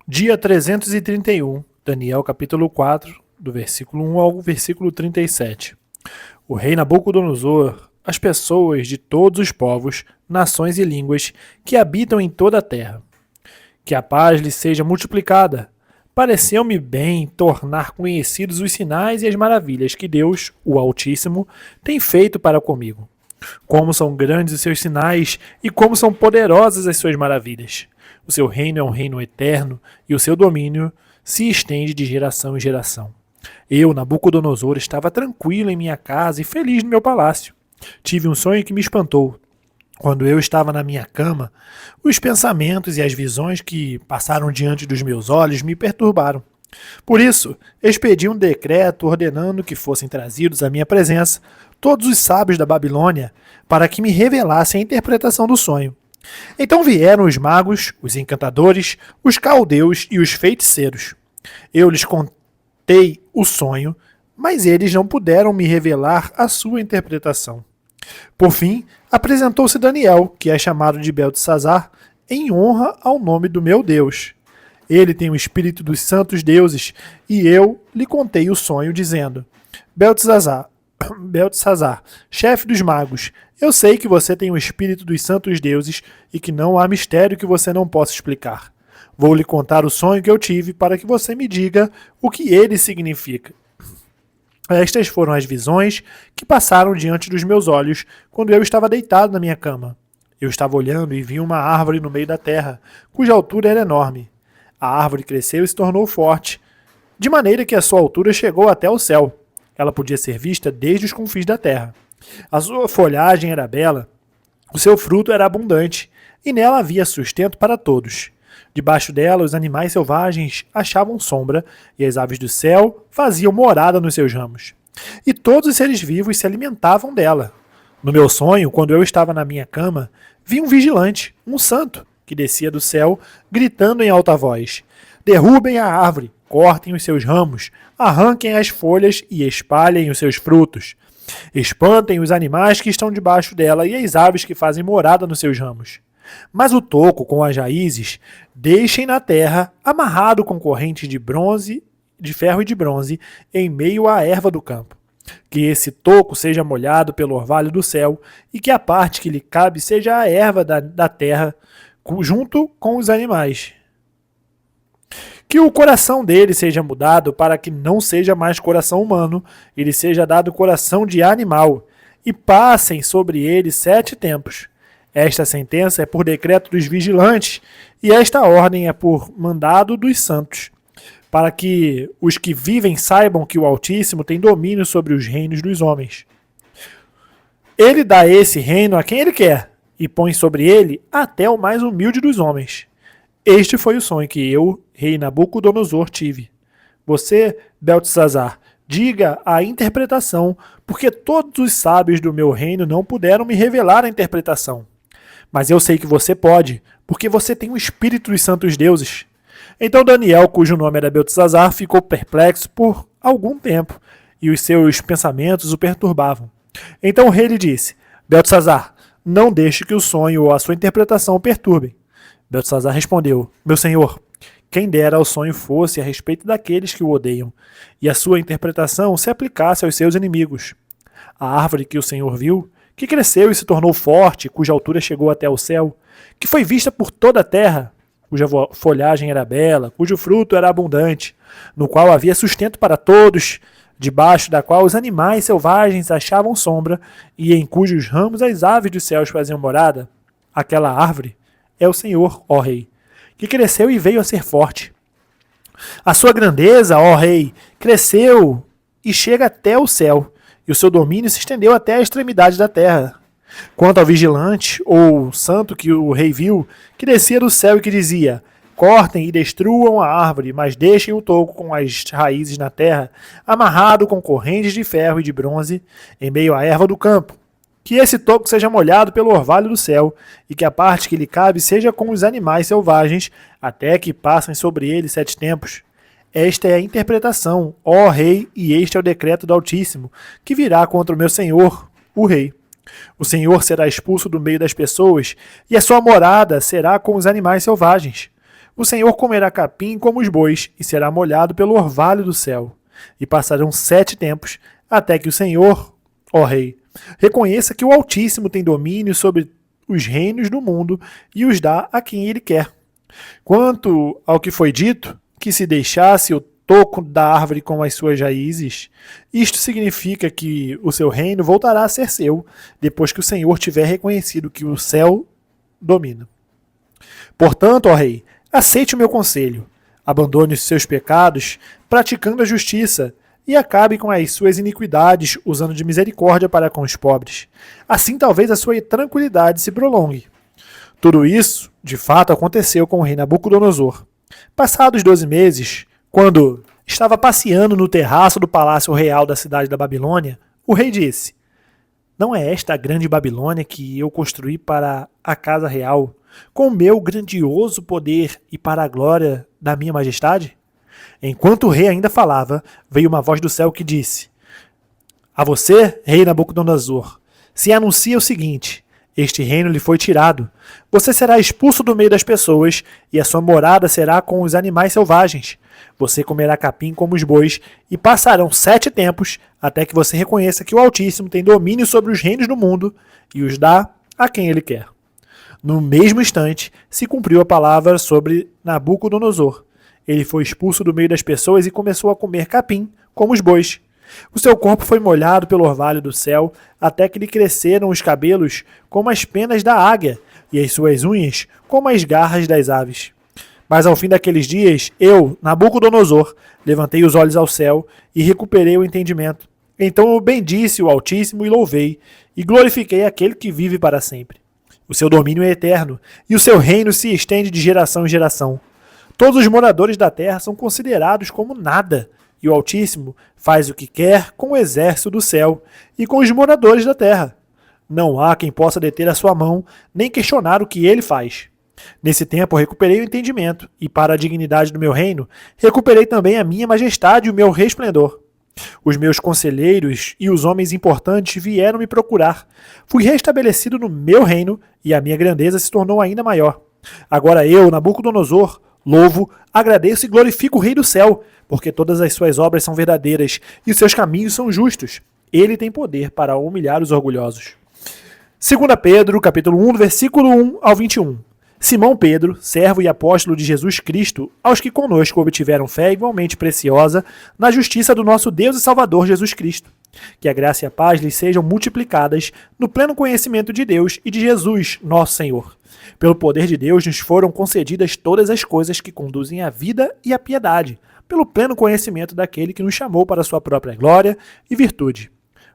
Dia 331, Daniel capítulo 4, do versículo 1 ao versículo 37. O rei Nabucodonosor, as pessoas de todos os povos, nações e línguas que habitam em toda a terra. Que a paz lhes seja multiplicada. Pareceu-me bem tornar conhecidos os sinais e as maravilhas que Deus, o Altíssimo, tem feito para comigo. Como são grandes os seus sinais e como são poderosas as suas maravilhas. O seu reino é um reino eterno e o seu domínio se estende de geração em geração. Eu, Nabucodonosor, estava tranquilo em minha casa e feliz no meu palácio. Tive um sonho que me espantou. Quando eu estava na minha cama, os pensamentos e as visões que passaram diante dos meus olhos me perturbaram. Por isso, expedi um decreto ordenando que fossem trazidos à minha presença todos os sábios da Babilônia para que me revelassem a interpretação do sonho. Então vieram os magos, os encantadores, os caldeus e os feiticeiros. Eu lhes contei o sonho, mas eles não puderam me revelar a sua interpretação. Por fim, apresentou-se Daniel, que é chamado de Beltesazar, em honra ao nome do meu Deus. Ele tem o espírito dos santos deuses, e eu lhe contei o sonho, dizendo: Beltesazar, chefe dos magos, eu sei que você tem o espírito dos santos deuses e que não há mistério que você não possa explicar. Vou lhe contar o sonho que eu tive para que você me diga o que ele significa. Estas foram as visões que passaram diante dos meus olhos quando eu estava deitado na minha cama. Eu estava olhando e vi uma árvore no meio da terra, cuja altura era enorme. A árvore cresceu e se tornou forte, de maneira que a sua altura chegou até o céu. Ela podia ser vista desde os confins da terra. A sua folhagem era bela, o seu fruto era abundante, e nela havia sustento para todos. Debaixo dela, os animais selvagens achavam sombra, e as aves do céu faziam morada nos seus ramos. E todos os seres vivos se alimentavam dela. No meu sonho, quando eu estava na minha cama, vi um vigilante, um santo, que descia do céu, gritando em alta voz: derrubem a árvore, cortem os seus ramos, arranquem as folhas e espalhem os seus frutos. Espantem os animais que estão debaixo dela e as aves que fazem morada nos seus ramos. Mas o toco com as raízes deixem na terra, amarrado com correntes de bronze, de ferro e de bronze, em meio à erva do campo. Que esse toco seja molhado pelo orvalho do céu, e que a parte que lhe cabe seja a erva da terra, junto com os animais. Que o coração dele seja mudado para que não seja mais coração humano, e lhe seja dado coração de animal, e passem sobre ele 7 tempos. Esta sentença é por decreto dos vigilantes, e esta ordem é por mandado dos santos, para que os que vivem saibam que o Altíssimo tem domínio sobre os reinos dos homens. Ele dá esse reino a quem ele quer, e põe sobre ele até o mais humilde dos homens. Este foi o sonho que eu, rei Nabucodonosor, tive. Você, Beltesazar, diga a interpretação, porque todos os sábios do meu reino não puderam me revelar a interpretação. Mas eu sei que você pode, porque você tem o espírito dos santos deuses. Então Daniel, cujo nome era Beltesazar, ficou perplexo por algum tempo, e os seus pensamentos o perturbavam. Então o rei lhe disse: Beltesazar, não deixe que o sonho ou a sua interpretação o perturbem. Beltesazar respondeu: Meu senhor, quem dera o sonho fosse a respeito daqueles que o odeiam, e a sua interpretação se aplicasse aos seus inimigos. A árvore que o senhor viu, que cresceu e se tornou forte, cuja altura chegou até o céu, que foi vista por toda a terra, cuja folhagem era bela, cujo fruto era abundante, no qual havia sustento para todos, debaixo da qual os animais selvagens achavam sombra, e em cujos ramos as aves dos céus faziam morada, aquela árvore é o Senhor, ó Rei, que cresceu e veio a ser forte. A sua grandeza, ó Rei, cresceu e chega até o céu, e o seu domínio se estendeu até a extremidade da terra. Quanto ao vigilante, ou santo que o rei viu, que descia do céu e que dizia: cortem e destruam a árvore, mas deixem o toco com as raízes na terra, amarrado com correntes de ferro e de bronze, em meio à erva do campo. Que esse toco seja molhado pelo orvalho do céu, e que a parte que lhe cabe seja com os animais selvagens, até que passem sobre ele 7 tempos. Esta é a interpretação, ó rei, e este é o decreto do Altíssimo, que virá contra o meu senhor, o rei. O senhor será expulso do meio das pessoas, e a sua morada será com os animais selvagens. O Senhor comerá capim como os bois e será molhado pelo orvalho do céu. E passarão 7 tempos até que o Senhor, ó Rei, reconheça que o Altíssimo tem domínio sobre os reinos do mundo e os dá a quem ele quer. Quanto ao que foi dito, que se deixasse o toco da árvore com as suas raízes, isto significa que o seu reino voltará a ser seu, depois que o Senhor tiver reconhecido que o céu domina. Portanto, ó Rei, aceite o meu conselho, abandone os seus pecados, praticando a justiça, e acabe com as suas iniquidades, usando de misericórdia para com os pobres. Assim talvez a sua tranquilidade se prolongue. Tudo isso, de fato, aconteceu com o rei Nabucodonosor. Passados 12 meses, quando estava passeando no terraço do palácio real da cidade da Babilônia, o rei disse: Não é esta a grande Babilônia que eu construí para a casa real, com o meu grandioso poder e para a glória da minha majestade? Enquanto o rei ainda falava, veio uma voz do céu que disse: A você, rei Nabucodonosor, se anuncia o seguinte: este reino lhe foi tirado. Você será expulso do meio das pessoas, e a sua morada será com os animais selvagens. Você comerá capim como os bois, e passarão 7 tempos até que você reconheça que o Altíssimo tem domínio sobre os reinos do mundo e os dá a quem ele quer. No mesmo instante, se cumpriu a palavra sobre Nabucodonosor. Ele foi expulso do meio das pessoas e começou a comer capim, como os bois. O seu corpo foi molhado pelo orvalho do céu, até que lhe cresceram os cabelos como as penas da águia, e as suas unhas como as garras das aves. Mas ao fim daqueles dias, eu, Nabucodonosor, levantei os olhos ao céu e recuperei o entendimento. Então eu bendisse o Altíssimo e louvei, e glorifiquei aquele que vive para sempre. O seu domínio é eterno, e o seu reino se estende de geração em geração. Todos os moradores da terra são considerados como nada, e o Altíssimo faz o que quer com o exército do céu e com os moradores da terra. Não há quem possa deter a sua mão, nem questionar o que ele faz. Nesse tempo recuperei o entendimento, e para a dignidade do meu reino, recuperei também a minha majestade e o meu resplendor. Os meus conselheiros e os homens importantes vieram me procurar. Fui restabelecido no meu reino, e a minha grandeza se tornou ainda maior. Agora eu, Nabucodonosor, louvo, agradeço e glorifico o Rei do céu, porque todas as suas obras são verdadeiras e os seus caminhos são justos. Ele tem poder para humilhar os orgulhosos. 2 Pedro, capítulo 1, versículo 1 ao 21. Simão Pedro, servo e apóstolo de Jesus Cristo, aos que conosco obtiveram fé igualmente preciosa na justiça do nosso Deus e Salvador Jesus Cristo. Que a graça e a paz lhes sejam multiplicadas no pleno conhecimento de Deus e de Jesus, nosso Senhor. Pelo poder de Deus nos foram concedidas todas as coisas que conduzem à vida e à piedade, pelo pleno conhecimento daquele que nos chamou para a sua própria glória e virtude.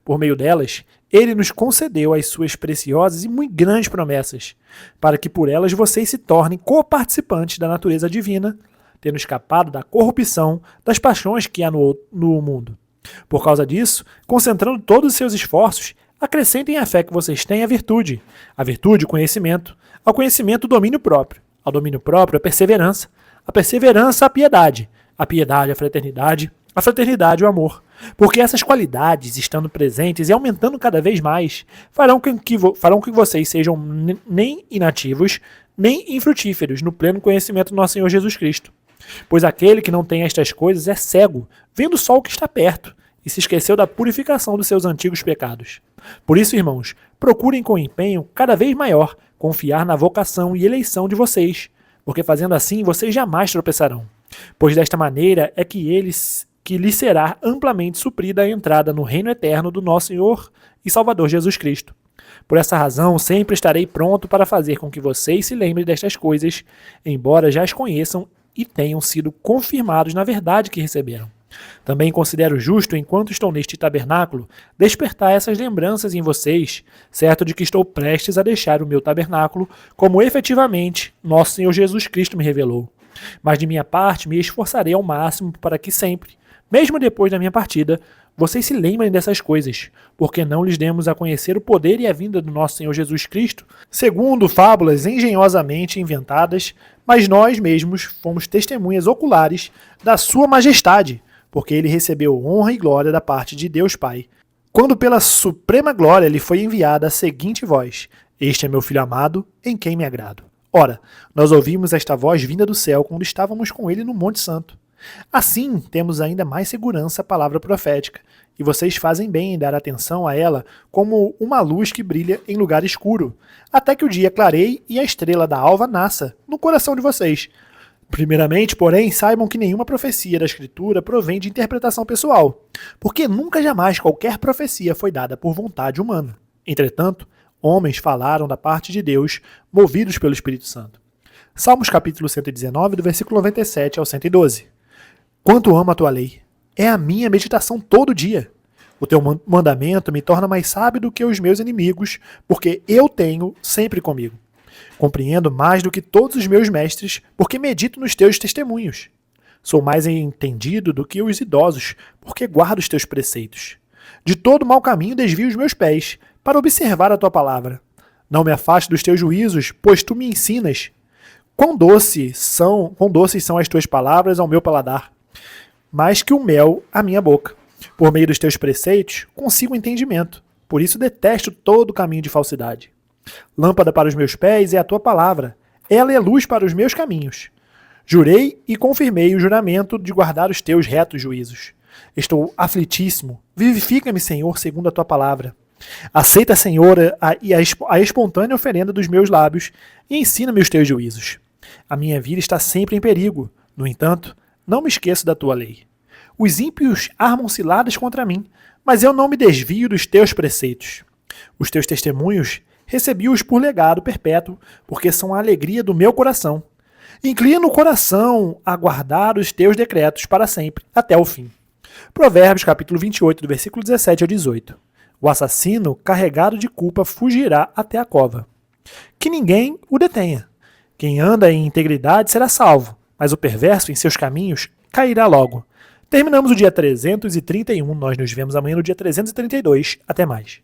Por meio delas, ele nos concedeu as suas preciosas e muito grandes promessas, para que por elas vocês se tornem coparticipantes da natureza divina, tendo escapado da corrupção das paixões que há no mundo. Por causa disso, concentrando todos os seus esforços, acrescentem à fé que vocês têm a virtude, o conhecimento, ao conhecimento o domínio próprio, ao domínio próprio a perseverança a piedade, a fraternidade o amor. Porque essas qualidades, estando presentes e aumentando cada vez mais, farão que vocês sejam nem inativos, nem infrutíferos no pleno conhecimento do nosso Senhor Jesus Cristo. Pois aquele que não tem estas coisas é cego, vendo só o que está perto, e se esqueceu da purificação dos seus antigos pecados. Por isso, irmãos, procurem com empenho cada vez maior confiar na vocação e eleição de vocês, porque fazendo assim vocês jamais tropeçarão. Pois desta maneira é que lhes será amplamente suprida a entrada no reino eterno do nosso Senhor e Salvador Jesus Cristo. Por essa razão, sempre estarei pronto para fazer com que vocês se lembrem destas coisas, embora já as conheçam e tenham sido confirmados na verdade que receberam. Também considero justo, enquanto estou neste tabernáculo, despertar essas lembranças em vocês, certo de que estou prestes a deixar o meu tabernáculo, como efetivamente nosso Senhor Jesus Cristo me revelou. Mas de minha parte me esforçarei ao máximo para que sempre, mesmo depois da minha partida, vocês se lembrem dessas coisas, porque não lhes demos a conhecer o poder e a vinda do nosso Senhor Jesus Cristo, segundo fábulas engenhosamente inventadas, mas nós mesmos fomos testemunhas oculares da sua majestade, porque ele recebeu honra e glória da parte de Deus Pai, quando pela suprema glória lhe foi enviada a seguinte voz: Este é meu Filho amado, em quem me agrado. Ora, nós ouvimos esta voz vinda do céu quando estávamos com ele no Monte Santo. Assim, temos ainda mais segurança à palavra profética, e vocês fazem bem em dar atenção a ela como uma luz que brilha em lugar escuro, até que o dia clareie e a estrela da alva nasça no coração de vocês. Primeiramente, porém, saibam que nenhuma profecia da Escritura provém de interpretação pessoal, porque nunca jamais qualquer profecia foi dada por vontade humana. Entretanto, homens falaram da parte de Deus, movidos pelo Espírito Santo. Salmos capítulo 119, do versículo 97 ao 112. Quanto amo a tua lei! É a minha meditação todo dia. O teu mandamento me torna mais sábio do que os meus inimigos, porque eu tenho sempre comigo. Compreendo mais do que todos os meus mestres, porque medito nos teus testemunhos. Sou mais entendido do que os idosos, porque guardo os teus preceitos. De todo mau caminho desvio os meus pés, para observar a tua palavra. Não me afaste dos teus juízos, pois tu me ensinas. Quão doces são as tuas palavras ao meu paladar, mais que o mel à minha boca. Por meio dos teus preceitos, consigo entendimento. Por isso detesto todo caminho de falsidade. Lâmpada para os meus pés é a tua palavra. Ela é luz para os meus caminhos. Jurei e confirmei o juramento de guardar os teus retos juízos. Estou aflitíssimo. Vivifica-me, Senhor, segundo a tua palavra. Aceita, Senhor, a espontânea oferenda dos meus lábios e ensina-me os teus juízos. A minha vida está sempre em perigo. No entanto, não me esqueço da tua lei. Os ímpios armam ciladas contra mim, mas eu não me desvio dos teus preceitos. Os teus testemunhos recebi-os por legado perpétuo, porque são a alegria do meu coração. Inclina o coração a guardar os teus decretos para sempre, até o fim. Provérbios capítulo 28, do versículo 17 ao 18. O assassino, carregado de culpa, fugirá até a cova. Que ninguém o detenha. Quem anda em integridade será salvo, mas o perverso em seus caminhos cairá logo. Terminamos o dia 331, nós nos vemos amanhã no dia 332. Até mais.